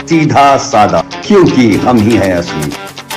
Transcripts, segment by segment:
सीधा साधा, क्योंकि हम ही हैं असली।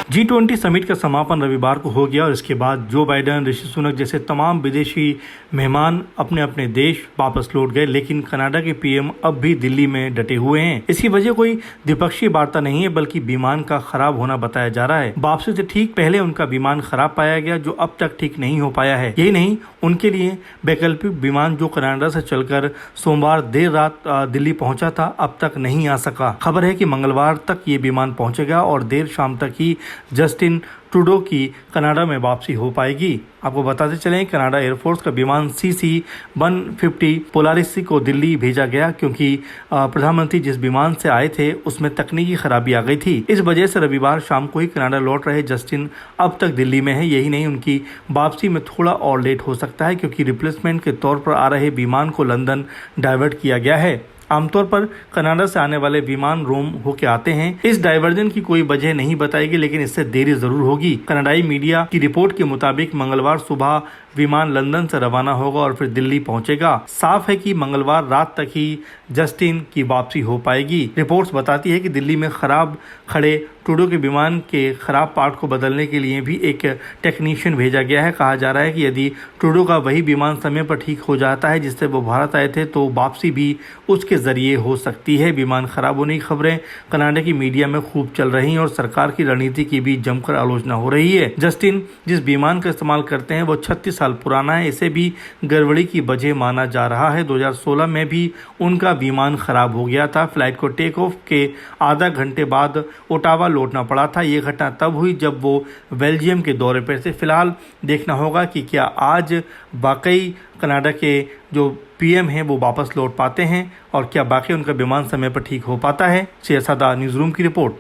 G20 समिट का समापन रविवार को हो गया और इसके बाद जो बाइडेन, ऋषि सुनक जैसे तमाम विदेशी मेहमान अपने अपने देश वापस लौट गए, लेकिन कनाडा के पीएम अब भी दिल्ली में डटे हुए हैं। इसकी वजह कोई द्विपक्षीय वार्ता नहीं है, बल्कि विमान का खराब होना बताया जा रहा है। वापसी से ठीक पहले उनका विमान खराब पाया गया, जो अब तक ठीक नहीं हो पाया है। यही नहीं, उनके लिए वैकल्पिक विमान जो कनाडा से चलकर सोमवार देर रात दिल्ली पहुंचा था, अब तक नहीं आ सका। खबर है कि मंगलवार तक ये विमान पहुंचेगा और देर शाम तक ही जस्टिन ट्रूडो की कनाडा में वापसी हो पाएगी। आपको बताते चलें, कनाडा एयरफोर्स का विमान CC-150 पोलारिस को दिल्ली भेजा गया, क्योंकि प्रधानमंत्री जिस विमान से आए थे उसमें तकनीकी खराबी आ गई थी। इस वजह से रविवार शाम को ही कनाडा लौट रहे जस्टिन अब तक दिल्ली में है। यही नहीं, उनकी वापसी में थोड़ा और लेट हो सकता है, क्योंकि रिप्लेसमेंट के तौर पर आ रहे विमान को लंदन डाइवर्ट किया गया है। आमतौर पर कनाडा से आने वाले विमान रोम होके आते हैं। इस डाइवर्जन की कोई वजह नहीं बताई गई, लेकिन इससे देरी जरूर होगी। कनाडाई मीडिया की रिपोर्ट के मुताबिक मंगलवार सुबह विमान लंदन से रवाना होगा और फिर दिल्ली पहुंचेगा। साफ है कि मंगलवार रात तक ही जस्टिन की वापसी हो पाएगी। रिपोर्ट्स बताती है कि दिल्ली में खराब खड़े ट्रूडो के विमान के खराब पार्ट को बदलने के लिए भी एक टेक्नीशियन भेजा गया है। कहा जा रहा है कि यदि ट्रूडो का वही विमान समय पर ठीक हो जाता है जिससे वो भारत आए थे, तो वापसी भी उसके जरिए हो सकती है। विमान खराब होने की खबरें कनाडा की मीडिया में खूब चल रही हैं और सरकार की रणनीति की भी जमकर आलोचना हो रही है। जस्टिन जिस विमान का इस्तेमाल करते हैं वो 36 साल पुराना है। इसे भी गड़बड़ी की वजह माना जा रहा है। 2016 में भी उनका विमान खराब हो गया था। फ्लाइट को टेक ऑफ के आधा घंटे बाद ओटावा लौटना पड़ा था। ये घटना तब हुई जब वो बेल्जियम के दौरे पर थे। फिलहाल देखना होगा कि क्या आज वाकई कनाडा के जो पीएम हैं वो वापस लौट पाते हैं और क्या बाकी उनका विमान समय पर ठीक हो पाता है। शेरसादा न्यूज़ रूम की रिपोर्ट।